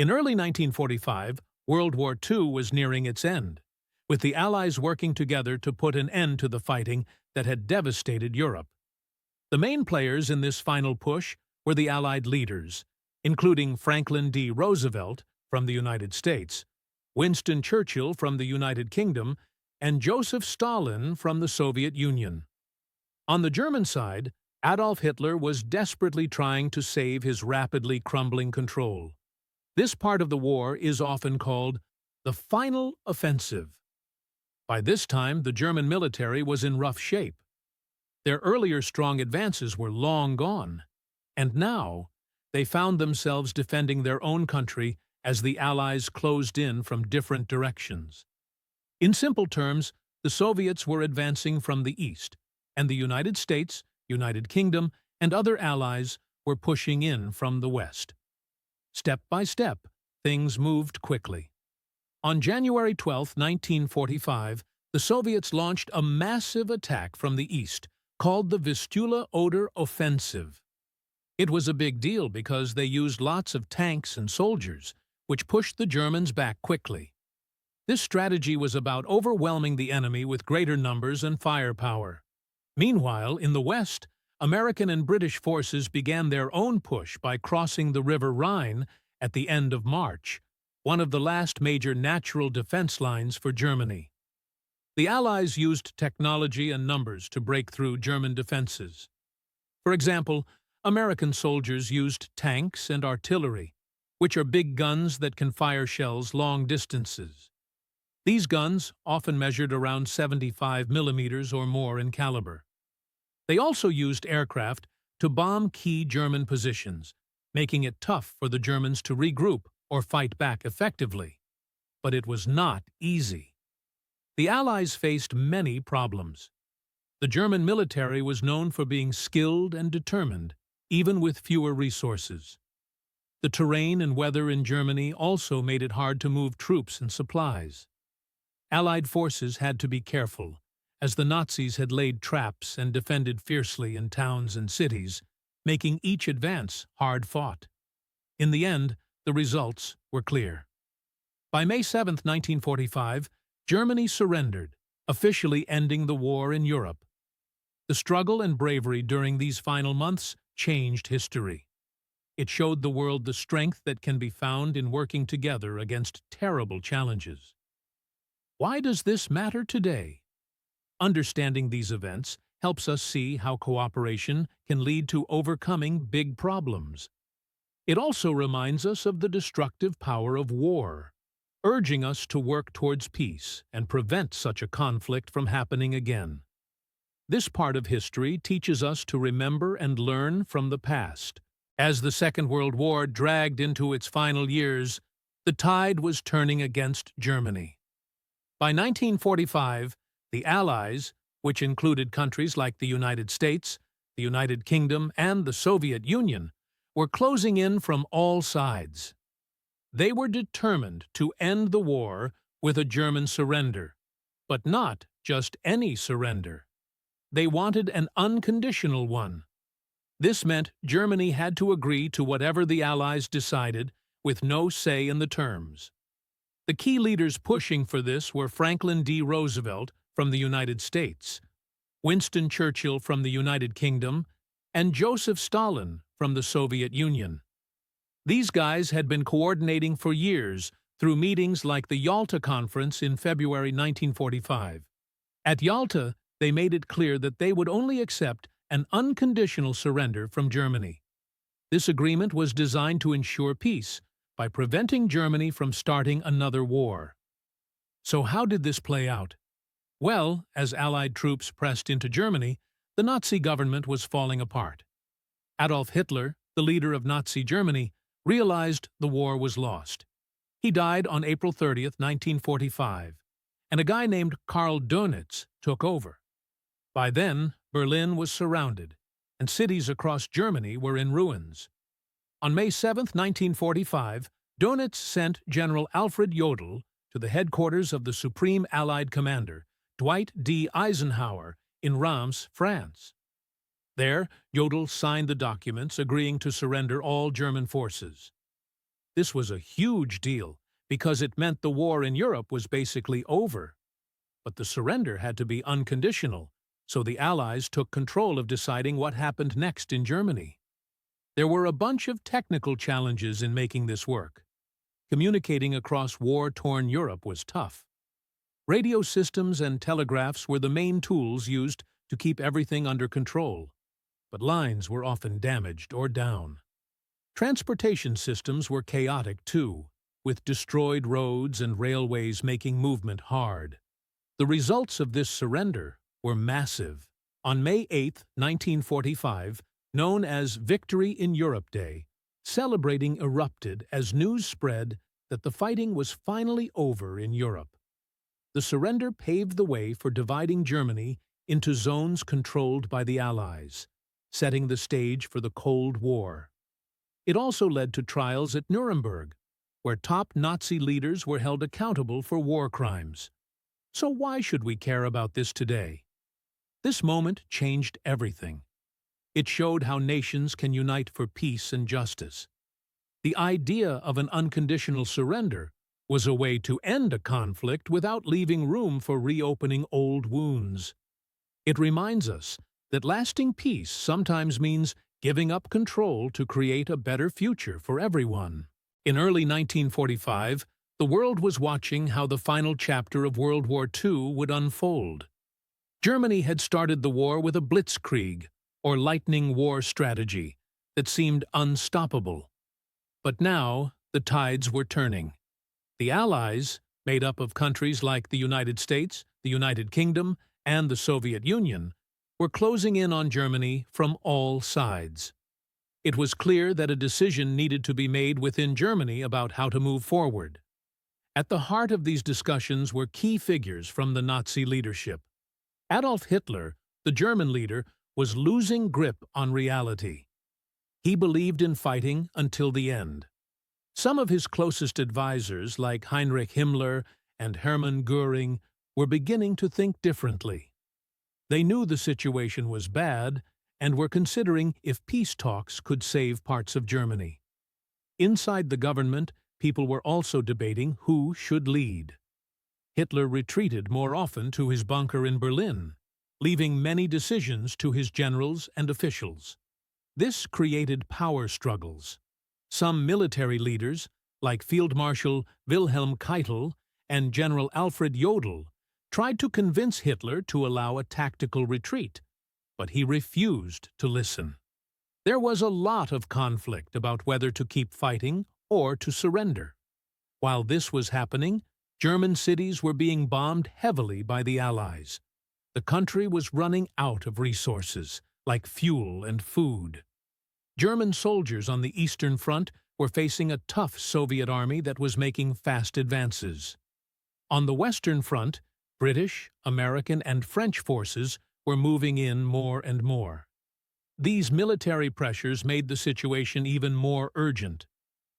In early 1945, World War II was nearing its end, with the Allies working together to put an end to the fighting that had devastated Europe. The main players in this final push were the Allied leaders, including Franklin D. Roosevelt from the United States, Winston Churchill from the United Kingdom, and Joseph Stalin from the Soviet Union. On the German side, Adolf Hitler was desperately trying to save his rapidly crumbling control. This part of the war is often called the final offensive. By this time, the German military was in rough shape. Their earlier strong advances were long gone, and now they found themselves defending their own country as the Allies closed in from different directions. In simple terms, the Soviets were advancing from the east, and the United States, United Kingdom, and other allies were pushing in from the west. Step by step, things moved quickly. On January 12, 1945, the Soviets launched a massive attack from the east, called the Vistula-Oder Offensive. It was a big deal because they used lots of tanks and soldiers, which pushed the Germans back quickly. This strategy was about overwhelming the enemy with greater numbers and firepower. Meanwhile, in the west, American and British forces began their own push by crossing the River Rhine at the end of March, one of the last major natural defense lines for Germany. The Allies used technology and numbers to break through German defenses. For example, American soldiers used tanks and artillery, which are big guns that can fire shells long distances. These guns often measured around 75 millimeters or more in caliber. They also used aircraft to bomb key German positions, making it tough for the Germans to regroup or fight back effectively. But it was not easy. The Allies faced many problems. The German military was known for being skilled and determined, even with fewer resources. The terrain and weather in Germany also made it hard to move troops and supplies. Allied forces had to be careful, as the Nazis had laid traps and defended fiercely in towns and cities, making each advance hard-fought. In the end, the results were clear. By May 7, 1945, Germany surrendered, officially ending the war in Europe. The struggle and bravery during these final months changed history. It showed the world the strength that can be found in working together against terrible challenges. Why does this matter today? Understanding these events helps us see how cooperation can lead to overcoming big problems. It also reminds us of the destructive power of war, urging us to work towards peace and prevent such a conflict from happening again. This part of history teaches us to remember and learn from the past. As the Second World War dragged into its final years, the tide was turning against Germany. By 1945, the Allies, which included countries like the United States, the United Kingdom, and the Soviet Union, were closing in from all sides. They were determined to end the war with a German surrender, but not just any surrender. They wanted an unconditional one. This meant Germany had to agree to whatever the Allies decided, with no say in the terms. The key leaders pushing for this were Franklin D. Roosevelt from the United States, Winston Churchill from the United Kingdom, and Joseph Stalin from the Soviet Union. These guys had been coordinating for years through meetings like the Yalta Conference in February 1945. At Yalta, they made it clear that they would only accept an unconditional surrender from Germany. This agreement was designed to ensure peace by preventing Germany from starting another war. So how did this play out? Well, as Allied troops pressed into Germany, the Nazi government was falling apart. Adolf Hitler, the leader of Nazi Germany, realized the war was lost. He died on April 30, 1945, and a guy named Karl Dönitz took over. By then, Berlin was surrounded, and cities across Germany were in ruins. On May 7, 1945, Dönitz sent General Alfred Jodl to the headquarters of the Supreme Allied Commander, Dwight D. Eisenhower, in Reims, France. There, Jodl signed the documents agreeing to surrender all German forces. This was a huge deal because it meant the war in Europe was basically over. But the surrender had to be unconditional, so the Allies took control of deciding what happened next in Germany. There were a bunch of technical challenges in making this work. Communicating across war-torn Europe was tough. Radio systems and telegraphs were the main tools used to keep everything under control, but lines were often damaged or down. Transportation systems were chaotic too, with destroyed roads and railways making movement hard. The results of this surrender were massive. On May 8, 1945, known as Victory in Europe Day, celebrating erupted as news spread that the fighting was finally over in Europe. The surrender paved the way for dividing Germany into zones controlled by the Allies, setting the stage for the Cold War. It also led to trials at Nuremberg, where top Nazi leaders were held accountable for war crimes. So why should we care about this today? This moment changed everything. It showed how nations can unite for peace and justice. The idea of an unconditional surrender was a way to end a conflict without leaving room for reopening old wounds. It reminds us that lasting peace sometimes means giving up control to create a better future for everyone. In early 1945, the world was watching how the final chapter of World War II would unfold. Germany had started the war with a blitzkrieg, or lightning war strategy, that seemed unstoppable. But now, the tides were turning. The Allies, made up of countries like the United States, the United Kingdom, and the Soviet Union, were closing in on Germany from all sides. It was clear that a decision needed to be made within Germany about how to move forward. At the heart of these discussions were key figures from the Nazi leadership. Adolf Hitler, the German leader, was losing grip on reality. He believed in fighting until the end. Some of his closest advisors, like Heinrich Himmler and Hermann Göring, were beginning to think differently. They knew the situation was bad and were considering if peace talks could save parts of Germany. Inside the government, people were also debating who should lead. Hitler retreated more often to his bunker in Berlin, leaving many decisions to his generals and officials. This created power struggles. Some military leaders, like Field Marshal Wilhelm Keitel and General Alfred Jodl, tried to convince Hitler to allow a tactical retreat, but he refused to listen. There was a lot of conflict about whether to keep fighting or to surrender. While this was happening, German cities were being bombed heavily by the Allies. The country was running out of resources, like fuel and food. German soldiers on the Eastern Front were facing a tough Soviet army that was making fast advances. On the Western Front, British, American, and French forces were moving in more and more. These military pressures made the situation even more urgent.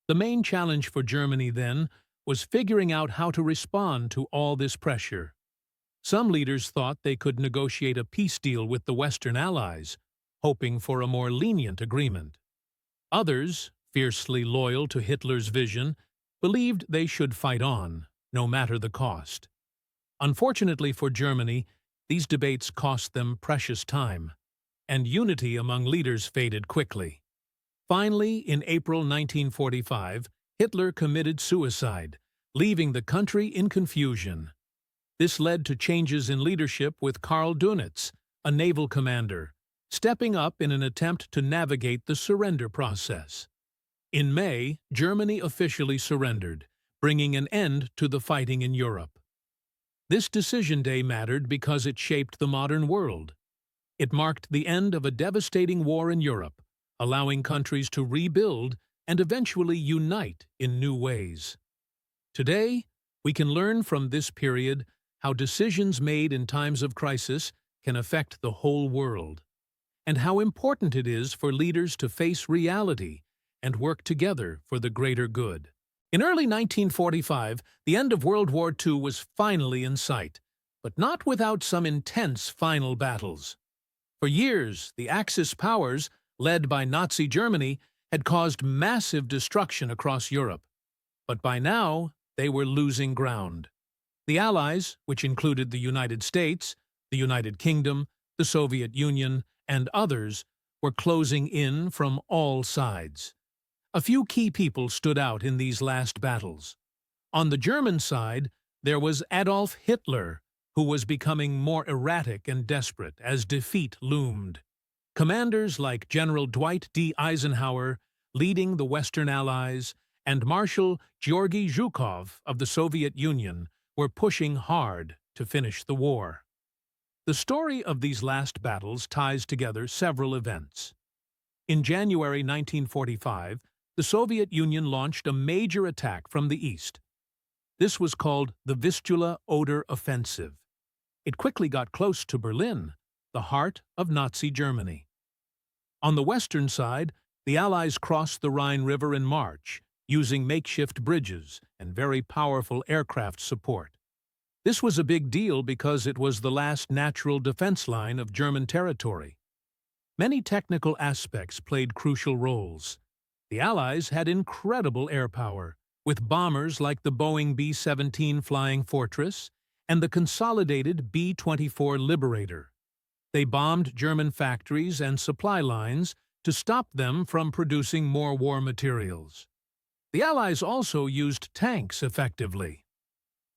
The main challenge for Germany then was figuring out how to respond to all this pressure. Some leaders thought they could negotiate a peace deal with the Western Allies, hoping for a more lenient agreement. Others, fiercely loyal to Hitler's vision, believed they should fight on, no matter the cost. Unfortunately for Germany, these debates cost them precious time, and unity among leaders faded quickly. Finally, in April 1945, Hitler committed suicide, leaving the country in confusion. This led to changes in leadership with Karl Dönitz, a naval commander, stepping up in an attempt to navigate the surrender process. In May, Germany officially surrendered, bringing an end to the fighting in Europe. This decision day mattered because it shaped the modern world. It marked the end of a devastating war in Europe, allowing countries to rebuild and eventually unite in new ways. Today, we can learn from this period how decisions made in times of crisis can affect the whole world, and how important it is for leaders to face reality and work together for the greater good. In early 1945, the end of World War II was finally in sight, but not without some intense final battles. For years, the Axis powers, led by Nazi Germany, had caused massive destruction across Europe. But by now, they were losing ground. The Allies, which included the United States, the United Kingdom, the Soviet Union, and others, were closing in from all sides. A few key people stood out in these last battles. On the German side, there was Adolf Hitler, who was becoming more erratic and desperate as defeat loomed. Commanders like General Dwight D. Eisenhower, leading the Western Allies, and Marshal Georgy Zhukov of the Soviet Union were pushing hard to finish the war. The story of these last battles ties together several events. In January 1945, the Soviet Union launched a major attack from the east. This was called the Vistula-Oder Offensive. It quickly got close to Berlin, the heart of Nazi Germany. On the western side, the Allies crossed the Rhine River in March, using makeshift bridges and very powerful aircraft support. This was a big deal because it was the last natural defense line of German territory. Many technical aspects played crucial roles. The Allies had incredible air power, with bombers like the Boeing B-17 Flying Fortress and the consolidated B-24 Liberator. They bombed German factories and supply lines to stop them from producing more war materials. The Allies also used tanks effectively.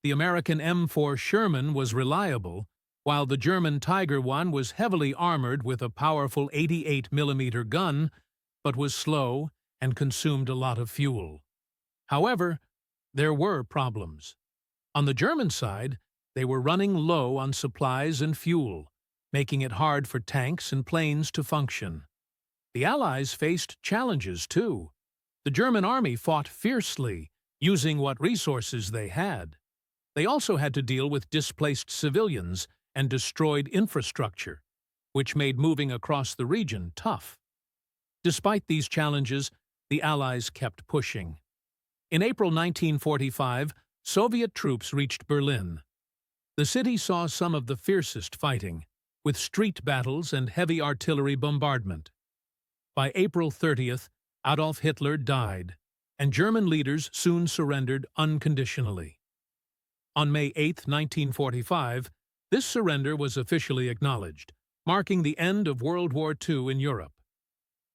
The American M4 Sherman was reliable, while the German Tiger I was heavily armored with a powerful 88mm gun, but was slow and consumed a lot of fuel. However, there were problems. On the German side, they were running low on supplies and fuel, making it hard for tanks and planes to function. The Allies faced challenges, too. The German army fought fiercely, using what resources they had. They also had to deal with displaced civilians and destroyed infrastructure, which made moving across the region tough. Despite these challenges, the Allies kept pushing. In April 1945, Soviet troops reached Berlin. The city saw some of the fiercest fighting, with street battles and heavy artillery bombardment. By April 30th, Adolf Hitler died, and German leaders soon surrendered unconditionally. On May 8, 1945, this surrender was officially acknowledged, marking the end of World War II in Europe.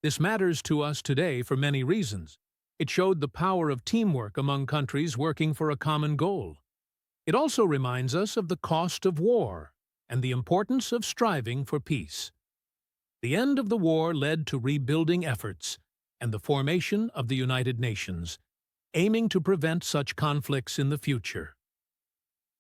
This matters to us today for many reasons. It showed the power of teamwork among countries working for a common goal. It also reminds us of the cost of war and the importance of striving for peace. The end of the war led to rebuilding efforts and the formation of the United Nations, aiming to prevent such conflicts in the future.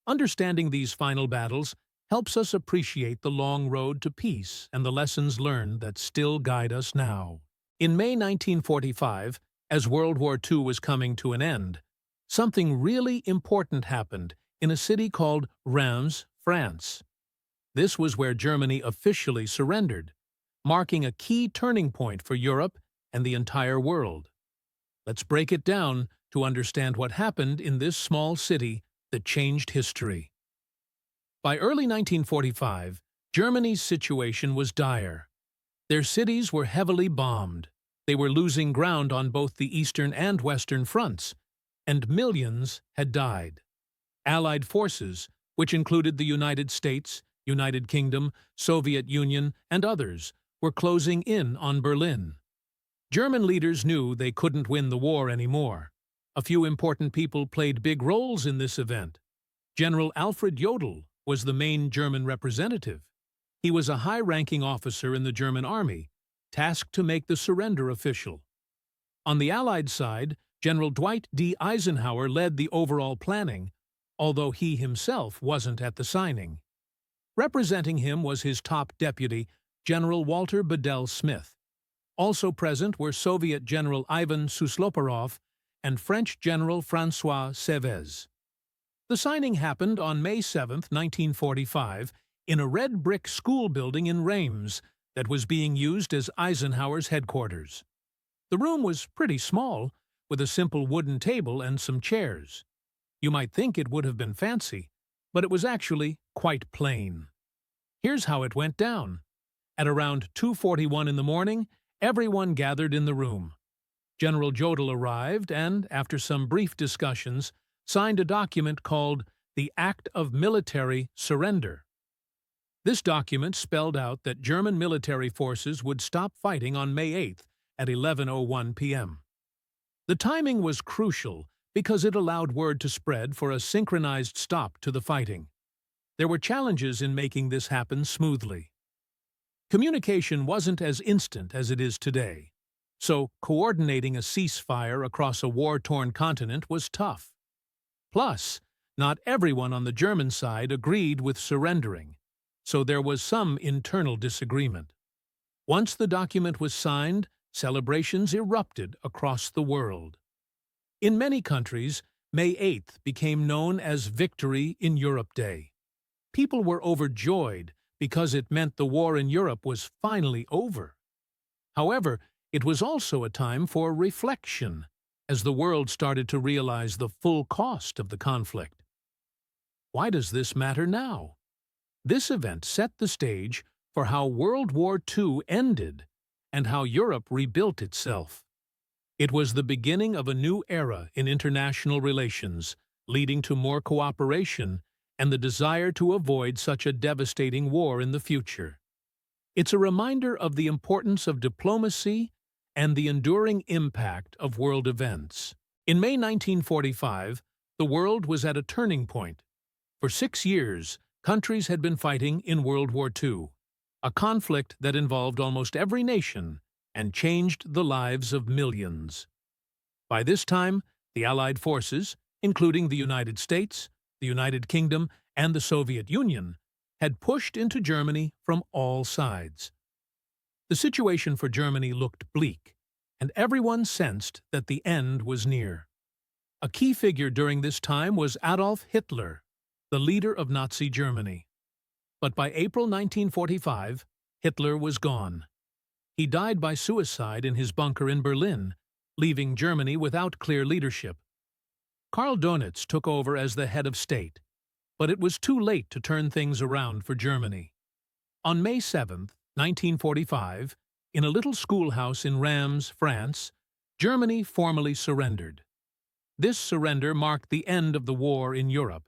Understanding these final battles helps us appreciate the long road to peace and the lessons learned that still guide us now. In May 1945, as World War II was coming to an end, something really important happened in a city called Reims, France. This was where Germany officially surrendered, marking a key turning point for Europe and the entire world. Let's break it down to understand what happened in this small city that changed history. By early 1945, Germany's situation was dire. Their cities were heavily bombed. They were losing ground on both the eastern and western fronts, and millions had died. Allied forces, which included the United States, United Kingdom, Soviet Union, and others, were closing in on Berlin. German leaders knew they couldn't win the war anymore. A few important people played big roles in this event. General Alfred Jodl was the main German representative. He was a high-ranking officer in the German army, tasked to make the surrender official. On the Allied side, General Dwight D. Eisenhower led the overall planning, although he himself wasn't at the signing. Representing him was his top deputy, General Walter Bedell Smith. Also present were Soviet General Ivan Susloparov and French General François Sévez. The signing happened on May 7, 1945, in a red brick school building in Reims that was being used as Eisenhower's headquarters. The room was pretty small, with a simple wooden table and some chairs. You might think it would have been fancy, but it was actually quite plain. Here's how it went down. At around 2:41 in the morning, everyone gathered in the room. General Jodl arrived and, after some brief discussions, signed a document called the Act of Military Surrender. This document spelled out that German military forces would stop fighting on May 8th at 11:01 p.m. The timing was crucial because it allowed word to spread for a synchronized stop to the fighting. There were challenges in making this happen smoothly. Communication wasn't as instant as it is today, so coordinating a ceasefire across a war-torn continent was tough. Plus, not everyone on the German side agreed with surrendering, so there was some internal disagreement. Once the document was signed, celebrations erupted across the world. In many countries, May 8th became known as Victory in Europe Day. People were overjoyed because it meant the war in Europe was finally over. However, it was also a time for reflection, as the world started to realize the full cost of the conflict. Why does this matter now? This event set the stage for how World War II ended and how Europe rebuilt itself. It was the beginning of a new era in international relations, leading to more cooperation and the desire to avoid such a devastating war in the future. It's a reminder of the importance of diplomacy and the enduring impact of world events. In May 1945, the world was at a turning point. For 6 years, countries had been fighting in World War II, a conflict that involved almost every nation and changed the lives of millions. By this time, the Allied forces, including the United States, the United Kingdom, and the Soviet Union, had pushed into Germany from all sides. The situation for Germany looked bleak, and everyone sensed that the end was near. A key figure during this time was Adolf Hitler, the leader of Nazi Germany. But by April 1945, Hitler was gone. He died by suicide in his bunker in Berlin, leaving Germany without clear leadership. Karl Donitz took over as the head of state, but it was too late to turn things around for Germany. On May 7, 1945, in a little schoolhouse in Reims, France, Germany formally surrendered. This surrender marked the end of the war in Europe,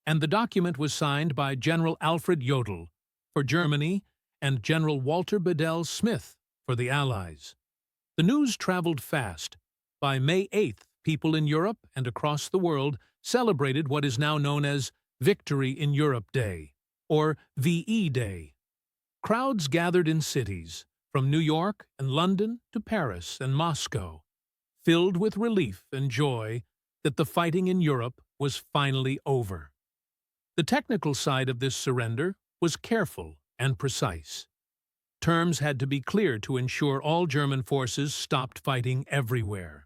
and the document was signed by General Alfred Jodl for Germany and General Walter Bedell Smith for the Allies. The news traveled fast. By May 8th, people in Europe and across the world celebrated what is now known as Victory in Europe Day, or VE Day. Crowds gathered in cities, from New York and London to Paris and Moscow, filled with relief and joy that the fighting in Europe was finally over. The technical side of this surrender was careful and precise. Terms had to be clear to ensure all German forces stopped fighting everywhere.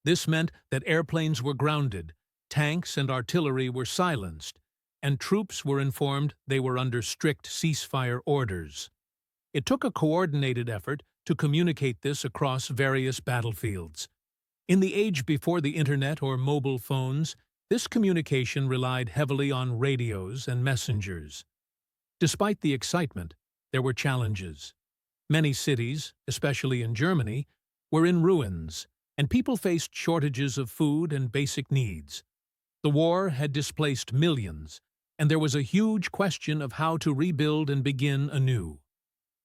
This meant that airplanes were grounded, tanks and artillery were silenced, and troops were informed they were under strict ceasefire orders. It took a coordinated effort to communicate this across various battlefields. In the age before the internet or mobile phones, this communication relied heavily on radios and messengers. Despite the excitement, there were challenges. Many cities, especially in Germany, were in ruins, and people faced shortages of food and basic needs. The war had displaced millions, and there was a huge question of how to rebuild and begin anew.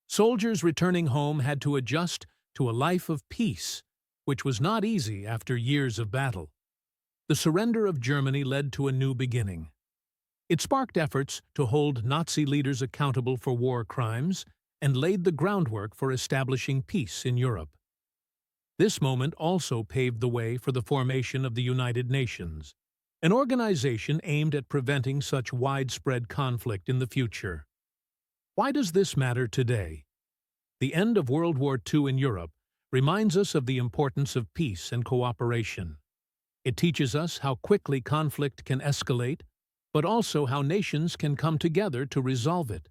Soldiers returning home had to adjust to a life of peace, which was not easy after years of battle. The surrender of Germany led to a new beginning. It sparked efforts to hold Nazi leaders accountable for war crimes and laid the groundwork for establishing peace in Europe. This moment also paved the way for the formation of the United Nations, an organization aimed at preventing such widespread conflict in the future. Why does this matter today? The end of World War II in Europe reminds us of the importance of peace and cooperation. It teaches us how quickly conflict can escalate, but also how nations can come together to resolve it.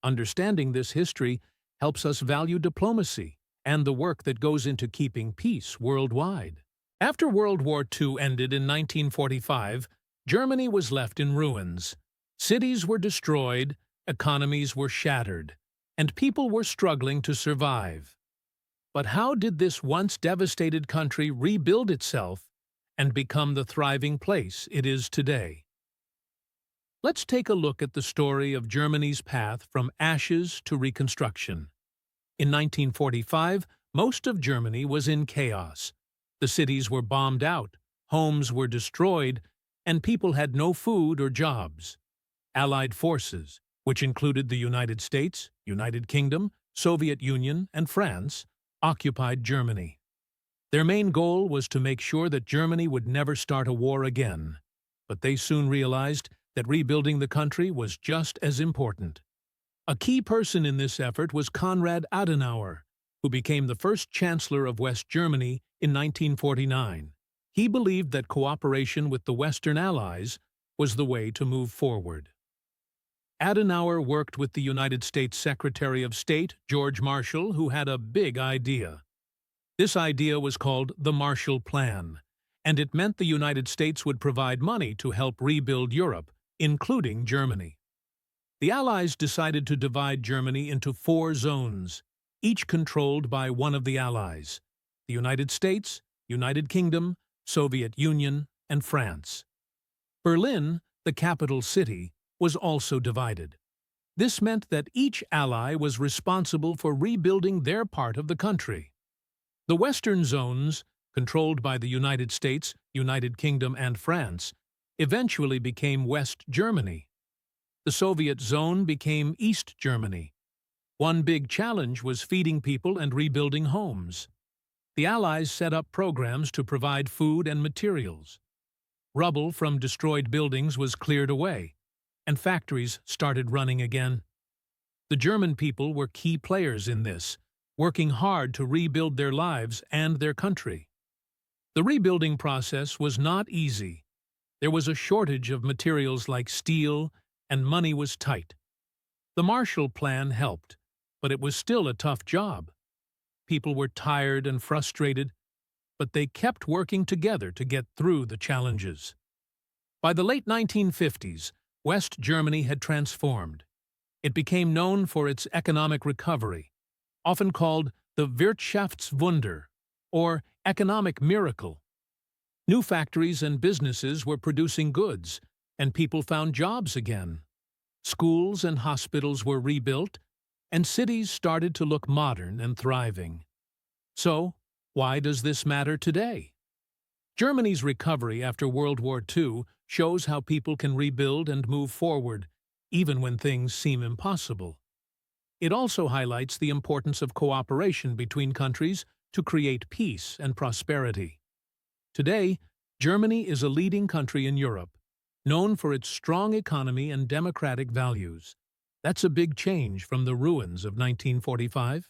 Understanding this history helps us value diplomacy and the work that goes into keeping peace worldwide. After World War II ended in 1945, Germany was left in ruins. Cities were destroyed, economies were shattered, and people were struggling to survive. But how did this once devastated country rebuild itself and become the thriving place it is today? Let's take a look at the story of Germany's path from ashes to reconstruction. In 1945, most of Germany was in chaos. The cities were bombed out, homes were destroyed, and people had no food or jobs. Allied forces, which included the United States, United Kingdom, Soviet Union, and France, occupied Germany. Their main goal was to make sure that Germany would never start a war again, but they soon realized that rebuilding the country was just as important. A key person in this effort was Konrad Adenauer, who became the first Chancellor of West Germany in 1949. He believed that cooperation with the Western Allies was the way to move forward. Adenauer worked with the United States Secretary of State, George Marshall, who had a big idea. This idea was called the Marshall Plan, and it meant the United States would provide money to help rebuild Europe, including Germany. The Allies decided to divide Germany into 4 zones, each controlled by one of the Allies: the United States, United Kingdom, Soviet Union, and France. Berlin, the capital city, was also divided. This meant that each ally was responsible for rebuilding their part of the country. The Western zones, controlled by the United States, United Kingdom, and France, eventually became West Germany. The Soviet zone became East Germany. One big challenge was feeding people and rebuilding homes. The Allies set up programs to provide food and materials. Rubble from destroyed buildings was cleared away, and factories started running again. The German people were key players in this, working hard to rebuild their lives and their country. The rebuilding process was not easy. There was a shortage of materials like steel, and money was tight. The Marshall Plan helped, but it was still a tough job. People were tired and frustrated, but they kept working together to get through the challenges. By the late 1950s, West Germany had transformed. It became known for its economic recovery, often called the Wirtschaftswunder, or economic miracle. New factories and businesses were producing goods, and people found jobs again. Schools and hospitals were rebuilt, and cities started to look modern and thriving. So, why does this matter today? Germany's recovery after World War II shows how people can rebuild and move forward, even when things seem impossible. It also highlights the importance of cooperation between countries to create peace and prosperity. Today, Germany is a leading country in Europe, known for its strong economy and democratic values. That's a big change from the ruins of 1945.